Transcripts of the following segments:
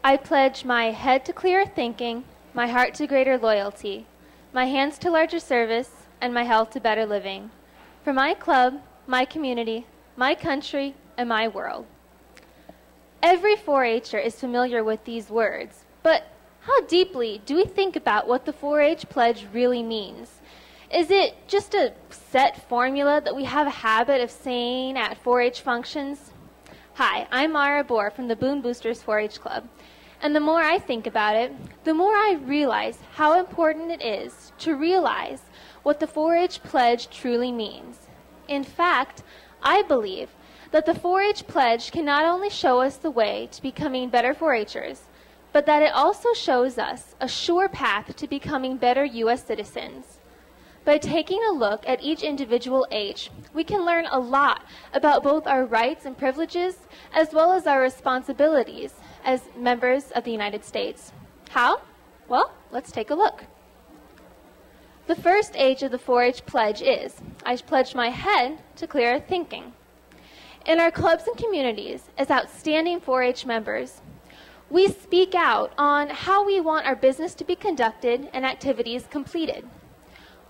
I pledge my head to clearer thinking, my heart to greater loyalty, my hands to larger service, and my health to better living. For my club, my community, my country, and my world. Every 4-H'er is familiar with these words, but how deeply do we think about what the 4-H pledge really means? Is it just a set formula that we have a habit of saying at 4-H functions? Hi, I'm Mara Bohr from the Boone Boosters 4-H Club, and the more I think about it, the more I realize how important it is to realize what the 4-H pledge truly means. In fact, I believe that the 4-H pledge can not only show us the way to becoming better 4-H'ers, but that it also shows us a sure path to becoming better U.S. citizens. By taking a look at each individual H, we can learn a lot about both our rights and privileges, as well as our responsibilities as members of the United States. How? Well, let's take a look. The first H of the 4-H pledge is, I pledge my head to clearer thinking. In our clubs and communities, as outstanding 4-H members, we speak out on how we want our business to be conducted and activities completed.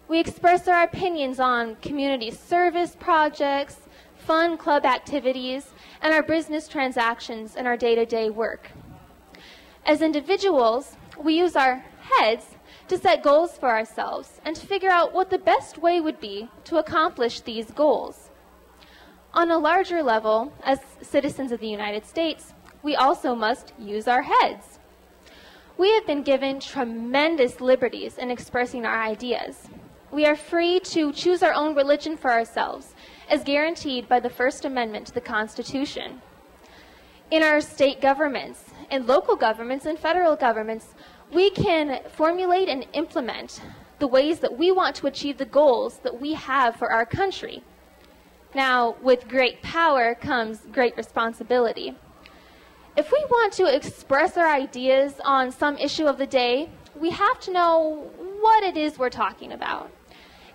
We express our opinions on community service projects, fun club activities, and our business transactions and our day-to-day work. As individuals, we use our heads to set goals for ourselves and to figure out what the best way would be to accomplish these goals. On a larger level, as citizens of the United States, we also must use our heads. We have been given tremendous liberties in expressing our ideas. We are free to choose our own religion for ourselves, as guaranteed by the First Amendment to the Constitution. In our state governments, and local governments, and federal governments, we can formulate and implement the ways that we want to achieve the goals that we have for our country. Now, with great power comes great responsibility. If we want to express our ideas on some issue of the day, we have to know what it is we're talking about.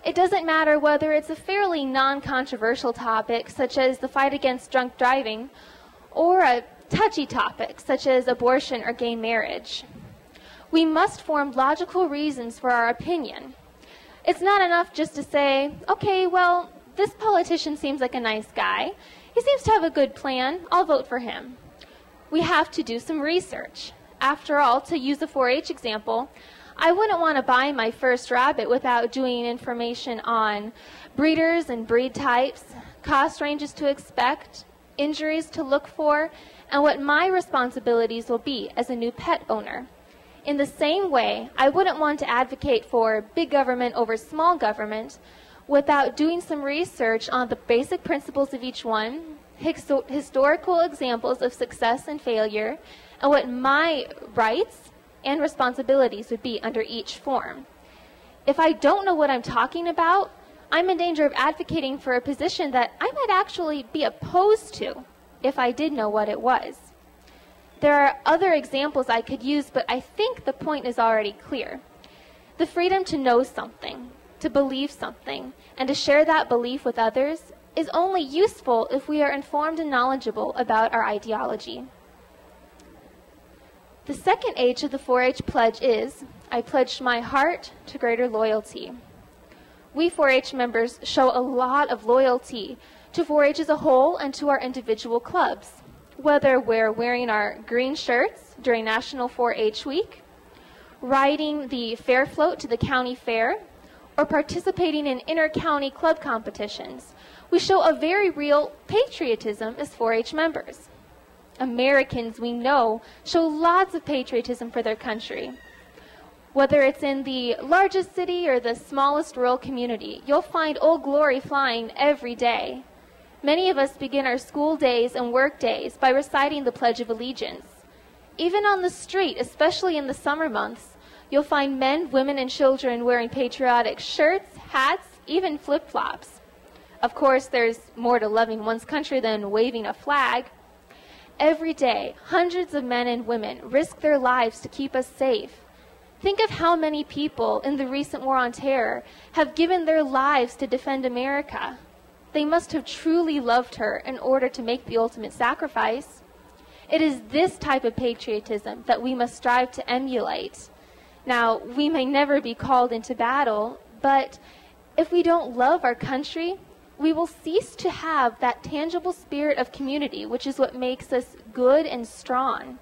It doesn't matter whether it's a fairly non-controversial topic, such as the fight against drunk driving, or a touchy topic, such as abortion or gay marriage. We must form logical reasons for our opinion. It's not enough just to say, okay, well, this politician seems like a nice guy. He seems to have a good plan. I'll vote for him. We have to do some research. After all, to use a 4-H example, I wouldn't want to buy my first rabbit without doing information on breeders and breed types, cost ranges to expect, injuries to look for, and what my responsibilities will be as a new pet owner. In the same way, I wouldn't want to advocate for big government over small government without doing some research on the basic principles of each one, historical examples of success and failure, and what my rights and responsibilities would be under each form. If I don't know what I'm talking about, I'm in danger of advocating for a position that I might actually be opposed to if I did know what it was. There are other examples I could use, but I think the point is already clear. The freedom to know something, to believe something, and to share that belief with others is only useful if we are informed and knowledgeable about our ideology. The second H of the 4-H pledge is, I pledge my heart to greater loyalty. We 4-H members show a lot of loyalty to 4-H as a whole and to our individual clubs, whether we're wearing our green shirts during National 4-H Week, riding the fair float to the county fair, or participating in inter-county club competitions. We show a very real patriotism as 4-H members. Americans, we know, show lots of patriotism for their country. Whether it's in the largest city or the smallest rural community, you'll find Old Glory flying every day. Many of us begin our school days and work days by reciting the Pledge of Allegiance. Even on the street, especially in the summer months, you'll find men, women, and children wearing patriotic shirts, hats, even flip-flops. Of course, there's more to loving one's country than waving a flag. Every day, hundreds of men and women risk their lives to keep us safe. Think of how many people in the recent war on terror have given their lives to defend America. They must have truly loved her in order to make the ultimate sacrifice. It is this type of patriotism that we must strive to emulate. Now, we may never be called into battle, but if we don't love our country, we will cease to have that tangible spirit of community, which is what makes us good and strong.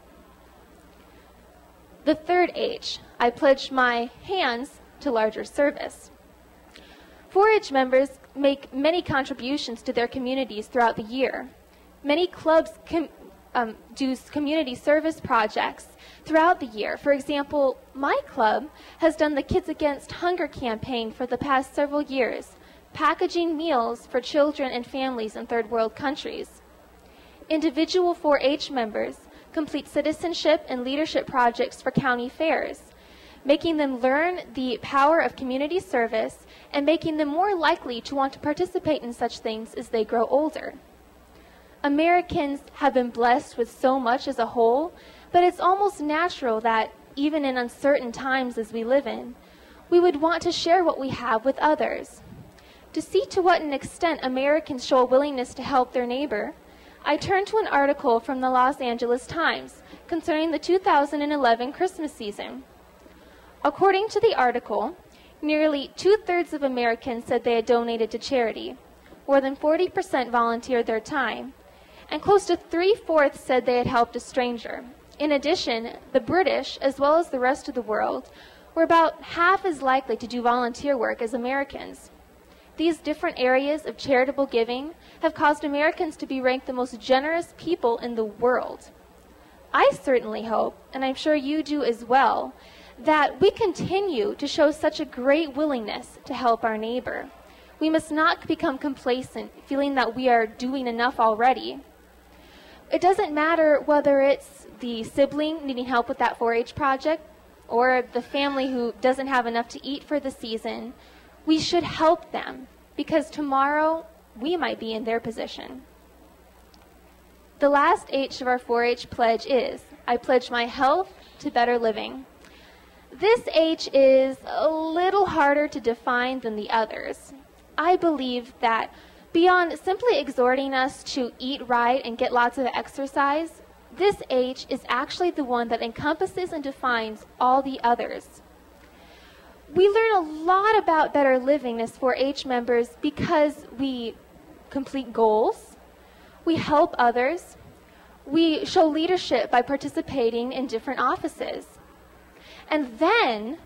The third H, I pledge my hands to larger service. 4-H members make many contributions to their communities throughout the year. Many clubs do community service projects throughout the year. For example, my club has done the Kids Against Hunger campaign for the past several years, packaging meals for children and families in third world countries. Individual 4-H members complete citizenship and leadership projects for county fairs, making them learn the power of community service and making them more likely to want to participate in such things as they grow older. Americans have been blessed with so much as a whole, but it's almost natural that, even in uncertain times as we live in, we would want to share what we have with others. To see to what an extent Americans show a willingness to help their neighbor, I turned to an article from the Los Angeles Times concerning the 2011 Christmas season. According to the article, nearly 2/3 of Americans said they had donated to charity, more than 40% volunteered their time, and close to 3/4 said they had helped a stranger. In addition, the British, as well as the rest of the world, were about half as likely to do volunteer work as Americans. These different areas of charitable giving have caused Americans to be ranked the most generous people in the world. I certainly hope, and I'm sure you do as well, that we continue to show such a great willingness to help our neighbor. We must not become complacent, feeling that we are doing enough already. It doesn't matter whether it's the sibling needing help with that 4-H project or the family who doesn't have enough to eat for the season. We should help them because tomorrow we might be in their position. The last H of our 4-H pledge is, I pledge my health to better living. This H is a little harder to define than the others. I believe that beyond simply exhorting us to eat right and get lots of exercise, this H is actually the one that encompasses and defines all the others. We learn a lot about better living as 4-H members because we complete goals, we help others, we show leadership by participating in different offices, and then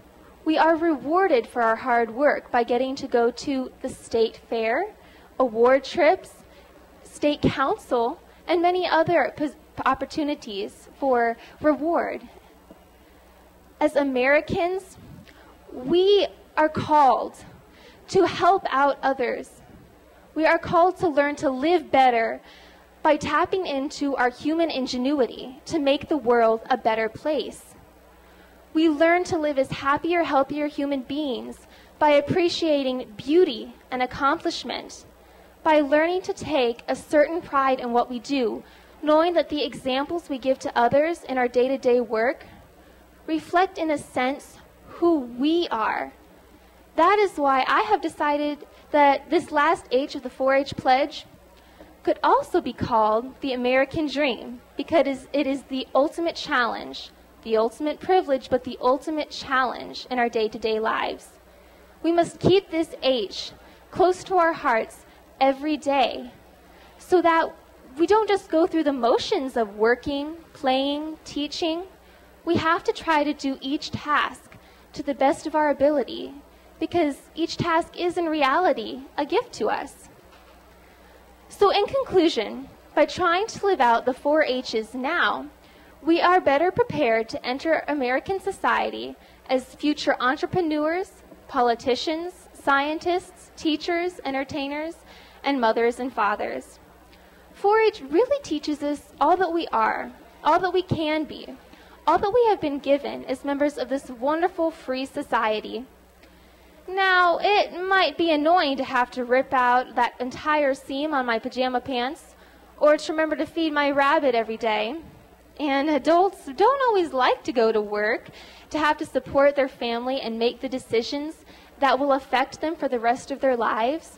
we are rewarded for our hard work by getting to go to the state fair, award trips, state council, and many other opportunities for reward. As Americans, we are called to help out others. We are called to learn to live better by tapping into our human ingenuity to make the world a better place. We learn to live as happier, healthier human beings by appreciating beauty and accomplishment, by learning to take a certain pride in what we do, knowing that the examples we give to others in our day-to-day work reflect, in a sense, who we are. That is why I have decided that this last H of the 4-H pledge could also be called the American Dream, because it is the ultimate challenge, the ultimate privilege, but the ultimate challenge in our day-to-day lives. We must keep this H close to our hearts every day so that we don't just go through the motions of working, playing, teaching. We have to try to do each task to the best of our ability because each task is in reality a gift to us. So in conclusion, by trying to live out the 4-H's now, we are better prepared to enter American society as future entrepreneurs, politicians, scientists, teachers, entertainers, and mothers and fathers. 4-H really teaches us all that we are, all that we can be, all that we have been given as members of this wonderful free society. Now, it might be annoying to have to rip out that entire seam on my pajama pants, or to remember to feed my rabbit every day. And adults don't always like to go to work, to have to support their family and make the decisions that will affect them for the rest of their lives.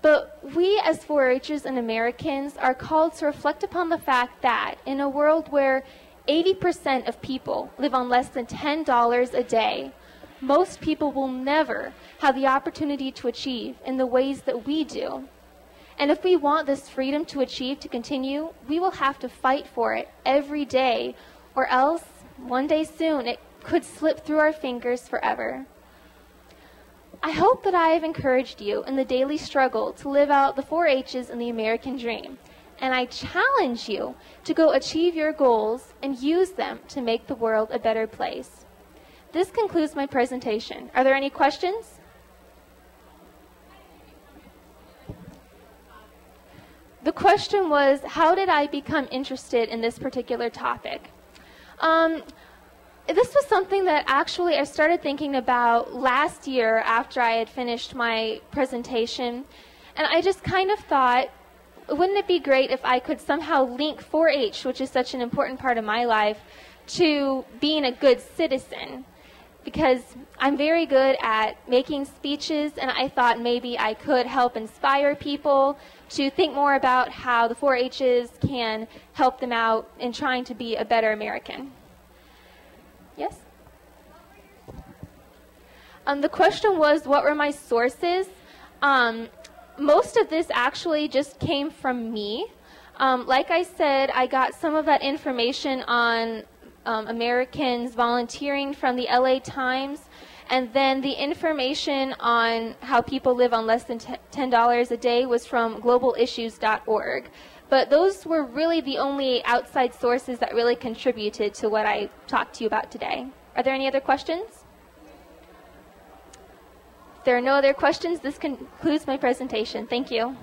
But we as 4-Hers and Americans are called to reflect upon the fact that in a world where 80% of people live on less than $10 a day, most people will never have the opportunity to achieve in the ways that we do. And if we want this freedom to achieve to continue, we will have to fight for it every day, or else one day soon it could slip through our fingers forever. I hope that I have encouraged you in the daily struggle to live out the 4-H's and the American dream, and I challenge you to go achieve your goals and use them to make the world a better place. This concludes my presentation. Are there any questions? The question was, how did I become interested in this particular topic? This was something that actually I started thinking about last year after I had finished my presentation, and I just kind of thought, wouldn't it be great if I could somehow link 4-H, which is such an important part of my life, to being a good citizen? Because I'm very good at making speeches, and I thought maybe I could help inspire people to think more about how the 4-H's can help them out in trying to be a better American. Yes? The question was, what were my sources? Most of this actually just came from me. Like I said, I got some of that information on Americans volunteering from the LA Times, and then the information on how people live on less than $10 a day was from globalissues.org. But those were really the only outside sources that really contributed to what I talked to you about today. Are there any other questions? If there are no other questions, this concludes my presentation. Thank you.